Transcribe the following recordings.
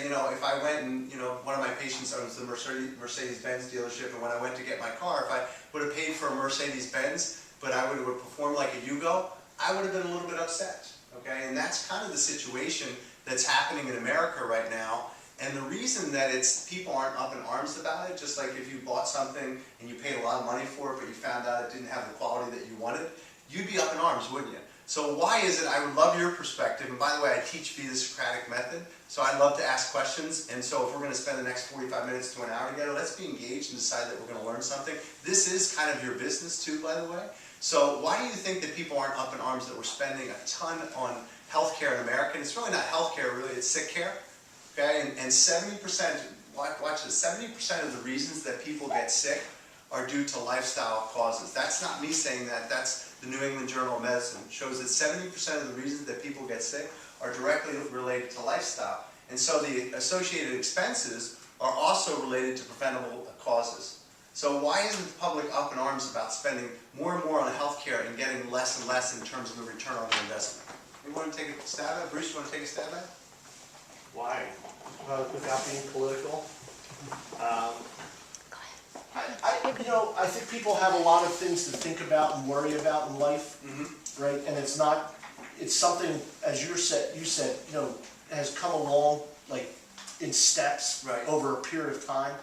say, if I went and, one of my patients owns the Mercedes-Benz dealership, and when I went to get my car, if I would have paid for a Mercedes-Benz, but I would have performed like a Yugo, I would have been a little bit upset, okay? And that's kind of the situation that's happening in America right now. And the reason that people aren't up in arms about it, just like if you bought something and you paid a lot of money for it, but you found out it didn't have the quality that you wanted, you'd be up in arms, wouldn't you? So why is it, I would love your perspective, and by the way, I teach via the Socratic method, so I'd love to ask questions, and so if we're going to spend the next 45 minutes to an hour together, let's be engaged and decide that we're going to learn something. This is kind of your business too, by the way. So why do you think that people aren't up in arms that we're spending a ton on healthcare in America? And it's really not healthcare, really, it's sick care. Okay, and 70%, watch this, 70% of the reasons that people get sick are due to lifestyle causes. That's not me saying that, that's the New England Journal of Medicine. It shows that 70% of the reasons that people get sick are directly related to lifestyle. And so the associated expenses are also related to preventable causes. So why isn't the public up in arms about spending more and more on healthcare and getting less and less in terms of the return on the investment? You want to take a stab at it? Bruce, you want to take a stab at it? Why? Without being political? I think people have a lot of things to think about and worry about in life, right? And it's something, as you said, has come along like in steps over a period of time.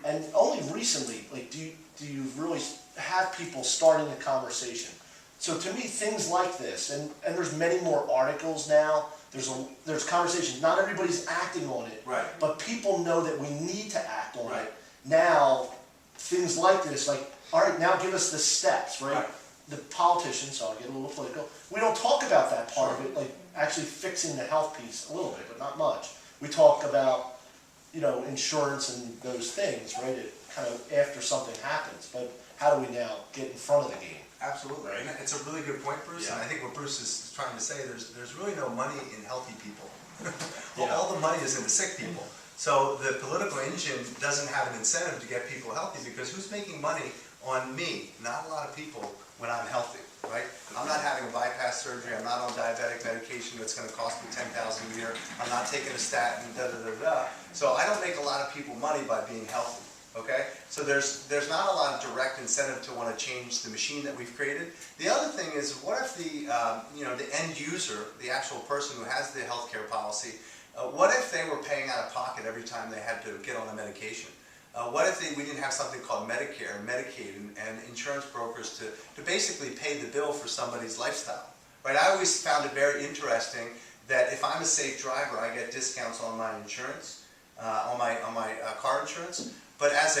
And only recently, like, do you really have people starting the conversation? So to me, things like this, and there's many more articles now. There's conversation. Not everybody's acting on it, but people know that we need to act on it. Now, things like this, like, all right, now give us the steps, right? The politicians, so I'll get a little political, we don't talk about that part of it, like actually fixing the health piece a little bit, but not much. We talk about, insurance and those things, right? It kind of after something happens, but how do we now get in front of the game? Absolutely, and it's a really good point, Bruce. And I think what Bruce is trying to say, there's really no money in healthy people. All the money is in the sick people. So the political engine doesn't have an incentive to get people healthy, because who's making money on me? Not a lot of people when I'm healthy, right? I'm not having a bypass surgery. I'm not on diabetic medication that's going to cost me $10,000 a year. I'm not taking a statin. So I don't make a lot of people money by being healthy. Okay, so there's not a lot of direct incentive to want to change the machine that we've created. The other thing is, what if the the end user, the actual person who has the healthcare policy, what if they were paying out of pocket every time they had to get on a medication? What if we didn't have something called Medicare and Medicaid and insurance brokers to basically pay the bill for somebody's lifestyle? Right? I always found it very interesting that if I'm a safe driver, I get discounts on my insurance, on my car insurance. But as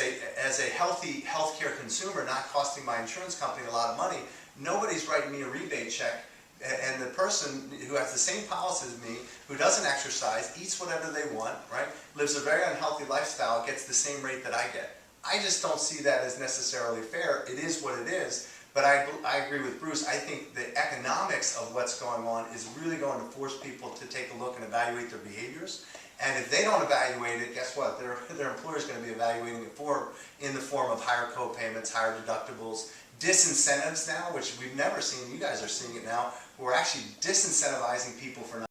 a healthy healthcare consumer, not costing my insurance company a lot of money, nobody's writing me a rebate check. And the person who has the same policy as me, who doesn't exercise, eats whatever they want, right? Lives a very unhealthy lifestyle, gets the same rate that I get. I just don't see that as necessarily fair. It is what it is. But I agree with Bruce. I think the economics of what's going on is really going to force people to take a look and evaluate their behaviors. And if they don't evaluate it, guess what? Their employer is going to be evaluating it in the form of higher co-payments, higher deductibles, disincentives now, which we've never seen. You guys are seeing it now. We're actually disincentivizing people for not